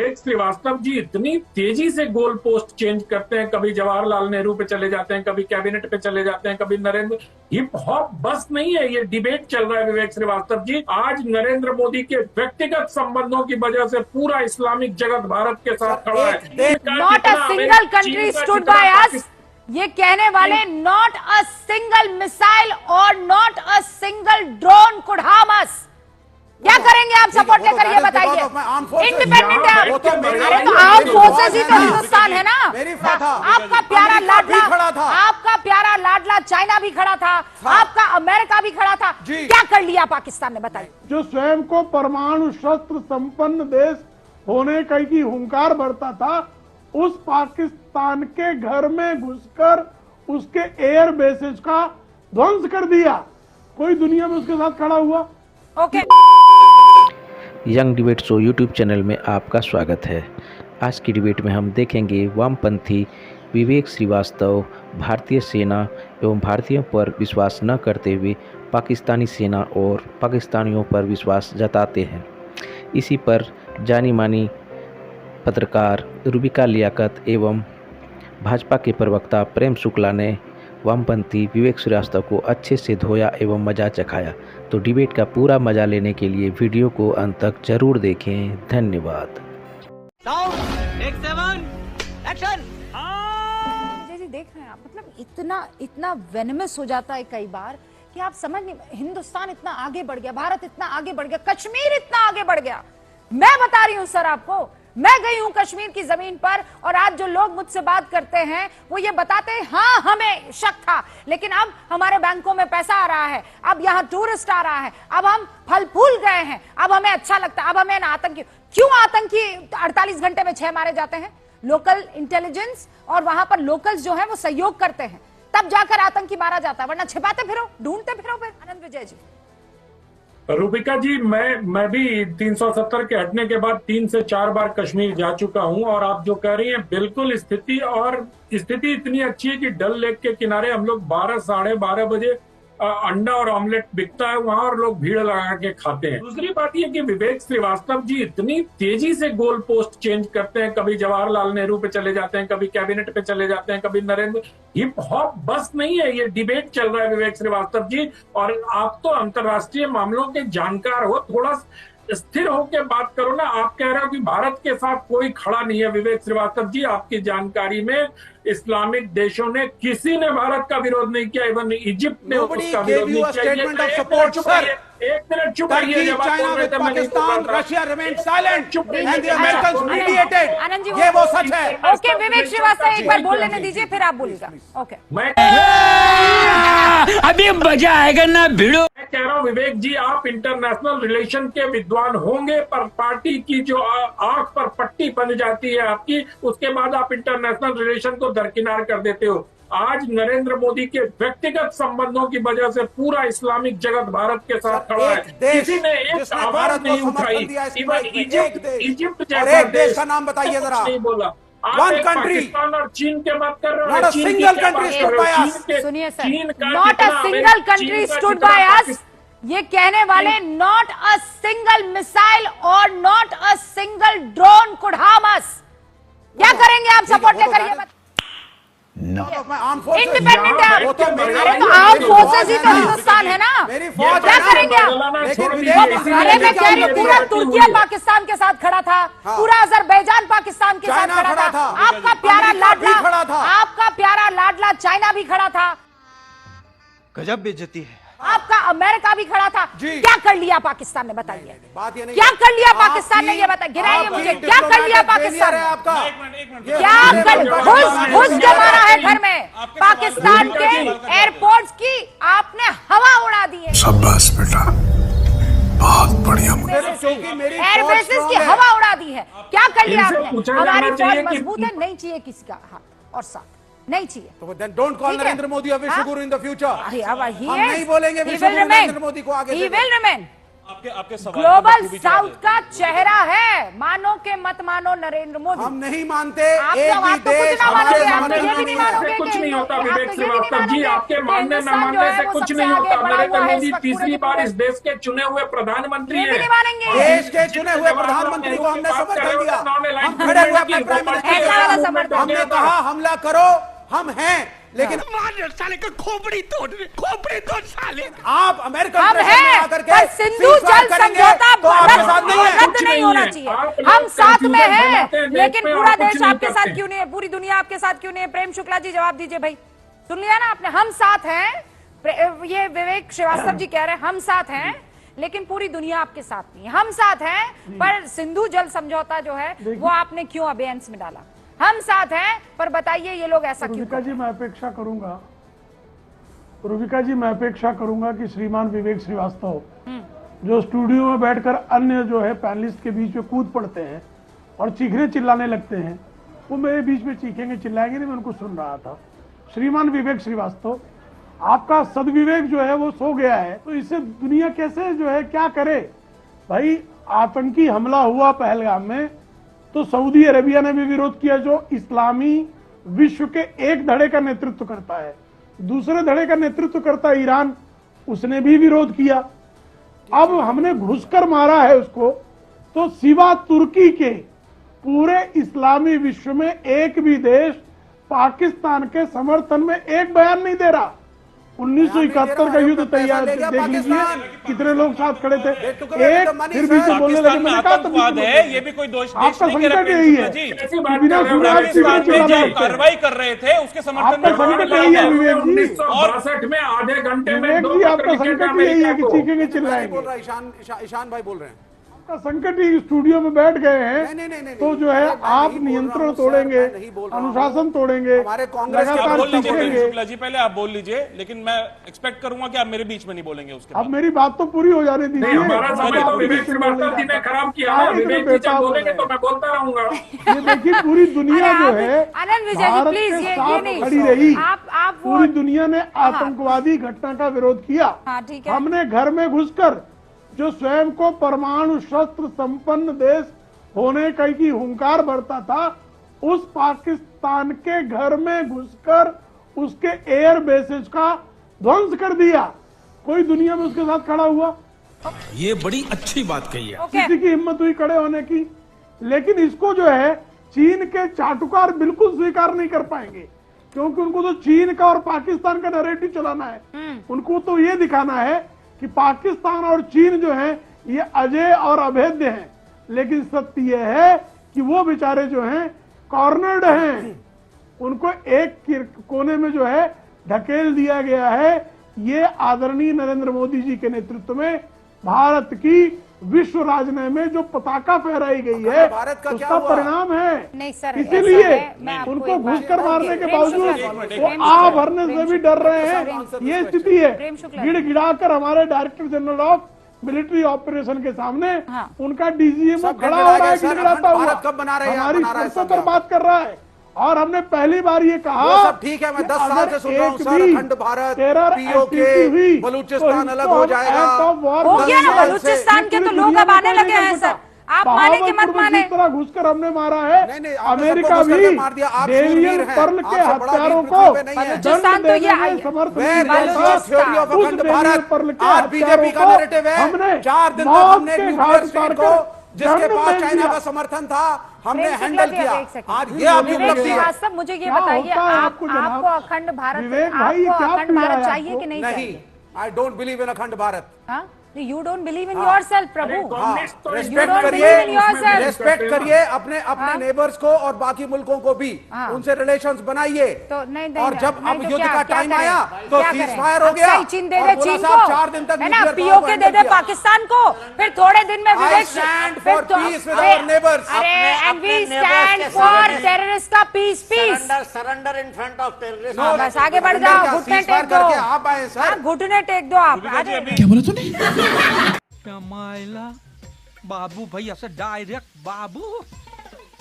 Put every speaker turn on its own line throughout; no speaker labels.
विवेक श्रीवास्तव जी इतनी तेजी से गोल पोस्ट चेंज करते हैं, कभी जवाहरलाल नेहरू पे चले जाते हैं, कभी कैबिनेट पे चले जाते हैं, कभी नरेंद्र। हिप हॉप बस नहीं है, ये डिबेट चल रहा है विवेक श्रीवास्तव जी। आज नरेंद्र मोदी के व्यक्तिगत संबंधों की वजह से पूरा इस्लामिक जगत भारत के साथ खड़ा है।
Not a single country stood by us, ये कहने वाले नॉट अ सिंगल मिसाइल और not a single drone could harm us. क्या करेंगे आप सपोर्ट लेकर, ये बताइए। इंडिपेंडेंट है आप। अरे तो आर्म फोर्सेस ही तो हिंदुस्तान है ना। आपका प्यारा लाडला, आपका प्यारा लाडला चाइना भी खड़ा था, आपका अमेरिका भी खड़ा था। क्या कर लिया पाकिस्तान ने, बताइए।
जो स्वयं को परमाणु शस्त्र संपन्न देश होने की हुंकार भरता था, उस पाकिस्तान के घर में घुसकर उसके एयर बेसेस का ध्वंस कर दिया। कोई दुनिया में उसके साथ खड़ा हुआ?
Okay.
Young debate show YouTube channel में आपका स्वागत है। आज की डिबेट में हम देखेंगे वामपंथी विवेक श्रीवास्तव भारतीय सेना एवं भारतीयों पर विश्वास न करते हुए पाकिस्तानी सेना और पाकिस्तानियों पर विश्वास जताते हैं। इसी पर जानी मानी पत्रकार रूबिका लियाकत एवं भाजपा के प्रवक्ता प्रेम शुक्ला ने वामपंथी विवेक श्रीवास्तव को अच्छे से धोया एवं मजा चखाया। तो डिबेट का पूरा मजा लेने के लिए वीडियो को अंत तक जरूर देखें। धन्यवाद।
जी देख रहे हैं आप, मतलब इतना वेनमस हो जाता है कई बार कि आप समझ नहीं। हिंदुस्तान इतना आगे बढ़ गया, भारत इतना आगे बढ़ गया, कश्मीर इतना आगे बढ़ गया। मैं बता रही हूं सर आपको, मैं गई हूं कश्मीर की जमीन पर, और आज जो लोग मुझसे बात करते हैं वो ये बताते हैं हाँ हमें शक था, लेकिन अब हमारे बैंकों में पैसा आ रहा है, अब यहाँ टूरिस्ट आ रहा है, अब हम फल फूल गए हैं, अब हमें अच्छा लगता है, अब हमें आतंकी। क्यों आतंकी 48 घंटे में 6 मारे जाते हैं? लोकल इंटेलिजेंस और वहां पर लोकल्स जो है वो सहयोग करते हैं, तब जाकर आतंकी मारा जाता है, वरना छिपाते फिरो, ढूंढते फिरो। फिर आनंद विजय जी।
रूबिका जी, मैं भी 370 के हटने के बाद 3 से 4 बार कश्मीर जा चुका हूं, और आप जो कह रही हैं बिल्कुल स्थिति इतनी अच्छी है कि डल लेक के किनारे हम लोग 12 साढ़े 12 बजे अंडा और ऑमलेट बिकता है वहां, और लोग भीड़ लगा के खाते हैं। दूसरी बात यह कि विवेक श्रीवास्तव जी इतनी तेजी से गोल पोस्ट चेंज करते हैं, कभी जवाहरलाल नेहरू पे चले जाते हैं, कभी कैबिनेट पे चले जाते हैं, कभी नरेंद्र। हिप हॉप बस नहीं है, ये डिबेट चल रहा है विवेक श्रीवास्तव जी। और आप तो अंतर्राष्ट्रीय मामलों के जानकार हो, थोड़ा स्थिर होकर बात करो ना। आप कह रहे हो कि भारत के साथ कोई खड़ा नहीं है। विवेक श्रीवास्तव जी, आपकी जानकारी में इस्लामिक देशों ने किसी ने भारत का विरोध नहीं किया, इवन इजिप्ट ने उसका विरोध नहीं किया। एक मिनट चुप रहिए, जब आप बोल रहे थे
Pakistan, Russia remain silent and the Americans mediated. ये वो सच है।
ओके विवेक श्रीवास्तव, एक बार बोल लेने दीजिए, फिर आप बोलिएगा। ओके,
मैं
अभी मजा आएगा ना भिड़ो।
मैं कह रहा हूँ विवेक जी, आप इंटरनेशनल रिलेशन के विद्वान होंगे, पर पार्टी की जो आंख पर पट्टी बन जाती है आपकी, उसके बाद आप इंटरनेशनल रिलेशन को दरकिनार कर देते हो। आज नरेंद्र मोदी के व्यक्तिगत संबंधों की वजह से पूरा इस्लामिक जगत भारत के साथ खड़ा है। किसी ने एक आवाज नहीं उठाई। इवन इजिप्ट जैसा
देश का नाम बताइए जरा।
नहीं बोला।
One country,
पाकिस्तान और चीन के बात कर रहे
not a single country stood by us.
सुनिए sir, not a single country stood by us, ये कहने वाले नॉट अ सिंगल मिसाइल और not a single drone could harm us. क्या करेंगे आप सपोर्ट लेकर, ये इंडिपेंडेंट है आप। अरे तो आर्म फोर्सेस ही तो हिंदुस्तान है ना। क्या करेंगे आप? अरे मैं कह रही हूँ, पूरा तुर्की पाकिस्तान के साथ खड़ा था, पूरा अजरबैजान पाकिस्तान के साथ खड़ा था, आपका प्यारा लाडला, आपका प्यारा लाडला चाइना भी खड़ा था।
गजब बेइज्जती है।
आपका अमेरिका भी खड़ा था। क्या कर लिया पाकिस्तान ने, बताइए।
बात ये नहीं,
क्या कर लिया पाकिस्तान ने, ये बताइए, गिराइए मुझे। क्या कर लिया पाकिस्तान ने? क्या कर घुस के मारा है घर में? पाकिस्तान के एयरपोर्ट्स की आपने हवा उड़ा दी है।
शाबाश बेटा, बहुत बढ़िया।
एयरबेसेस की हवा उड़ा दी है। क्या कर लिया आपने? हमारी फौज मजबूत है, नहीं चाहिए किसी का हाथ और साथ, नहीं चाहिए।
तो then don't call Narendra Modi a विश्व गुरु in the future।
हम
नहीं बोलेंगे विश्व गुरु नरेंद्र मोदी को आगे।
He will remain।
आपके सवाल
ग्लोबल साउथ का चेहरा है। मानो के मत मानो नरेंद्र मोदी।
हम नहीं मानते
आप
एक
तो
भी
कुछ
देश
ना मानोगे, आप
हमारे
तो ये भी नहीं मानोगे
कुछ
कि
नहीं होता
आप तो
विवेक
ये भी नहीं
श्रीवास्तव जी,
मानोगे
आपके
कि
मानने न
हिंदुस्तान जो
मानने
है
से
वो
कुछ
सबसे
नहीं
आगे
होता।
बढ़ा
नरेंद्र
हुआ है
मोदी
इस वक्त पूरे
तीसरी
के
बार
पूरे।
इस देश के चुने हुए प्रधानमंत्री
ये भी
हैं।
नहीं मानेंगे।
देश के चुने हुए प्रधानमंत्री को हमने समर्थन दिया, हम खड़े हुए अपने प्राइम मिनिस्टर
ऐसा वाला
के
समर्थन।
साथ। हमने कहा हमला करो, हम हैं, लेकिन
साले का खोपड़ी तोड़ साले।
आप अमेरिकन
हम
प्रेसिडेंट में
हैं,
आकर के
पर सिंधु
ceasefire
जल
करेंगे
समझौता
तो आपके साथ नहीं है।
रद्द नहीं होना चाहिए। हम साथ में हैं, लेकिन पूरा देश आपके साथ क्यों नहीं है, पूरी दुनिया आपके साथ क्यों नहीं है? प्रेम शुक्ला जी जवाब दीजिए भाई। सुन लिया ना आपने, हम साथ हैं। ये विवेक श्रीवास्तव जी कह रहे हैं हम साथ हैं, लेकिन पूरी दुनिया आपके साथ नहीं है। हम साथ हैं, पर सिंधु जल समझौता जो है वो आपने क्यों अबेयंस में डाला? हम साथ हैं, पर बताइए ये लोग ऐसा क्यों?
रुबिका जी मैं अपेक्षा करूंगा कि श्रीमान विवेक श्रीवास्तव जो स्टूडियो में बैठकर अन्य जो है पैनलिस्ट के बीच में कूद पड़ते हैं और चीखने चिल्लाने लगते हैं, वो मेरे बीच में चीखेंगे चिल्लाएंगे नहीं। मैं उनको सुन रहा था। श्रीमान विवेक श्रीवास्तव, आपका सदविवेक जो है वो सो गया है, तो इससे दुनिया कैसे जो है क्या करे? भाई आतंकी हमला हुआ पहलगाम में तो सऊदी अरेबिया ने भी विरोध किया, जो इस्लामी विश्व के एक धड़े का नेतृत्व करता है। दूसरे धड़े का नेतृत्व करता ईरान, उसने भी विरोध किया। अब हमने घुसकर मारा है उसको, तो सिवा तुर्की के पूरे इस्लामी विश्व में एक भी देश पाकिस्तान के समर्थन में एक बयान नहीं दे रहा। 1971 का युद्ध तैयार देख लीजिए, कितने लोग साथ खड़े थे, एक फिर भी जो बोलने लगे। मैंने कहा
आतंकवाद है, ये भी कोई दोष
आपका
नहीं कह
संकट
रहे
यही है, बिना
पाकिस्तान में जो कार्रवाई कर रहे थे उसके समर्थन
आपका संकट यही है विवेक जी।
1962 में आधे घंटे में
विवेक
2
जी आपका
विकेट
संकट यही है कि चीखेंगे
बोल
चिल्लाएंगे।
रहा है ईशान भाई बोल रहे हैं।
आपका संकट ही स्टूडियो में बैठ गए
नहीं,
हैं तो जो है आप नियंत्रण तोड़ेंगे, अनुशासन तोड़ेंगे,
हमारे कांग्रेस के
लगातार
बोल लीजिए
चीखेंगे।
शुक्ला जी, पहले आप बोल लीजिए, लेकिन मैं एक्सपेक्ट करूंगा कि आप मेरे बीच में नहीं बोलेंगे उसके
अब मेरी बात तो पूरी हो जाने दीजिए।
हमारा समय तो विवेक श्रीवास्तव जी ने खराब किया ना। विवेक जी जब बोलेंगे तो मैं बोलता रहूंगा।
ये देखिए पूरी दुनिया जो है
आनंद विजय जी
भारत
प्लीज
के
ये
साथ
नहीं
खड़ी रही।
आप वो
पूरी दुनिया ने आतंकवादी घटना का विरोध किया।
हाँ, ठीक है।
हमने घर में घुसकर जो स्वयं को परमाणु शस्त्र संपन्न देश होने की हुंकार भरता था, उस पाकिस्तान के घर में घुसकर उसके एयर बेसेस का ध्वंस कर दिया। कोई दुनिया में उसके साथ खड़ा हुआ?
ये बड़ी अच्छी बात कही है।
किसी की हिम्मत हुई खड़े होने की? लेकिन इसको जो है चीन के चाटुकार बिल्कुल स्वीकार नहीं कर पाएंगे, क्योंकि उनको तो चीन का और पाकिस्तान का नैरेटिव चलाना है। उनको तो ये दिखाना है कि पाकिस्तान और चीन जो है ये अजेय और अभेद्य हैं, लेकिन सत्य यह है कि वो बेचारे जो हैं कॉर्नर्ड हैं, उनको एक कोने में जो है ढकेल दिया गया है। ये आदरणीय नरेंद्र मोदी जी के नेतृत्व में भारत की विश्व राजनय में जो पताका फहराई गई है
भारत का क्या
उसका
हुआ?
परिणाम है।
नहीं सर,
इसीलिए
ऐसा है, मैं आपको
उनको
एक बात-
घुसकर मारने के
प्रेम
बावजूद
शुक्ला,
वो आ भरने से भी डर रहे हैं। ये स्थिति है।
प्रेम शुक्ला।
गिड़गिड़ाकर हमारे director general of military operation के सामने
हाँ।
उनका डीजीएमओ
सब
खड़ा हो रहा है,
सर,
गिड़गिड़ाता हुआ
भारत कब बना रहे हैं?
हमारी
बना रहा है
फुर्सत
सब
पर
यहाँ।
बात कर रहा है। और हमने पहली बार ये कहा,
वो सब ठीक है, मैं 10 साल से सुन रहा हूँ सर, अखंड भारत, POK, बलूचिस्तान अलग हो जाएगा।
हो गया ना, बलूचिस्तान के तो लोग अब आने लगे हैं सर। आप माने कि मत माने?
जिस तरह घुसकर हमने मारा है,
नहीं, आपने
अमेरिका
सबको घुस
भी
करके मार दिया। आप
डेवियन
शूरवीर हैं।
पर्ल के
आपसे बड़ा
हत्यारों
वीर
को
पृथ्वी पे नहीं है।
बलूचिस्तान
दंड
तो ये
देने में समर्थ
Where
नहीं
is
था।
the theory of
उस
अखंड
डेवियन
भारत?
पर्ल के
आज बीजेपी का
हत्यारों को
नैरेटिव है
हमने
4 दिन तक
मौत
हमने
के
न्यूक्लियर
घाट
स्टेट
उतारकर
को जिसके
जन्म
पास
दे
चाइना
दिया।
का समर्थन था हमने
प्रेम शुक्ला
हैंडल
जी,
किया।
अब एक सेकंड।
आज ये आपकी
विवेक
उपलब्धि है।
श्रीवास्तव, मुझे ये
क्या
बताइए,
होता है आपको जनाब?
आपको अखंड भारत,
विवेक भाई,
आपको
क्या
अखंड भारत
पीड़ा है
चाहिए
आपको?
कि नहीं
नहीं,
चाहिए?
आई डोंट बिलीव इन अखंड भारत।
हाँ? You don't believe in yourself, Prabhu.
Respect
don't
करिए,
believe in yourself.
रेस्पेक्ट करिए अपने नेबर्स को और बाकी मुल्कों को भी, उनसे रिलेशंस बनाइए।
तो नहीं
और जब
नहीं
अब
तो
युद्ध
क्या-
का
क्या
टाइम
करें?
आया तो
क्या
सीज
करें?
फायर हो गया।
अच्छा, चीन दे
और
दे
बोला
चीन
साहब
को,
4 दिन तक
है ना,
nuclear
PoK
power
they they
handle किया।
पाकिस्तान को, फिर थोड़े दिन में
I
विवेक
stand
फिर
for
तो-
peace with
अरे-
our neighbors.
अरे एंड वी
अपने
स्टैंड
neighbors के
फॉर
सामने-
टेररिस्ट का peace peace.
Surrender in front of terrorist.
हाँ, बस आगे बढ़ जाओ, घुटने टेक दो।
करके आप आए सर।
हाँ, घुटने टेक दो आप। आ जाइए।
क्या बोला तूने?
कमाइला बाबू भैया से डायरेक्ट बाबू,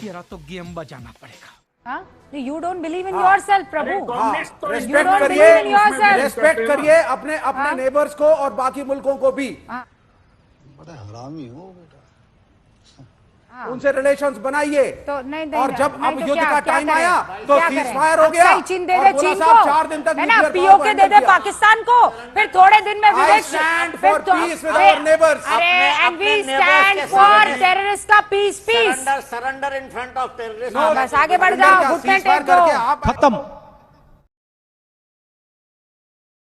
तेरा तो गेम बजाना पड़ेगा।
हाँ? You don't believe in yourself, Prabhu.
Respect
don't
करिए,
believe in yourself.
रेस्पेक्ट करिए अपने नेबर्स को और बाकी मुल्कों को भी।
बड़ा हरामी हो बेटा।
उनसे रिलेशंस बनाइए।
तो नहीं
और जब
नहीं,
अब
तो
युद्ध
क्या-
का
क्या
टाइम
करें?
आया तो
क्या
सीज
करें?
फायर हो गया।
अच्छा, चीन दे
और
दे
बोला
चीन
साहब
को
4 दिन तक
है ना,
nuclear
पीओके
power
दे दे
handle किया।
पाकिस्तान को, फिर थोड़े दिन में
I
विवेक
stand
फिर
for
तो-
peace with
अरे-
our neighbors.
अरे एंड
अपने
वी
neighbors
स्टैंड
के
फॉर
सामने-
टेररिस्ट का piece
Surrender in front of terrorists.
बस आगे बढ़ जाओ, घुटने टेक दो।
आप
खत्म।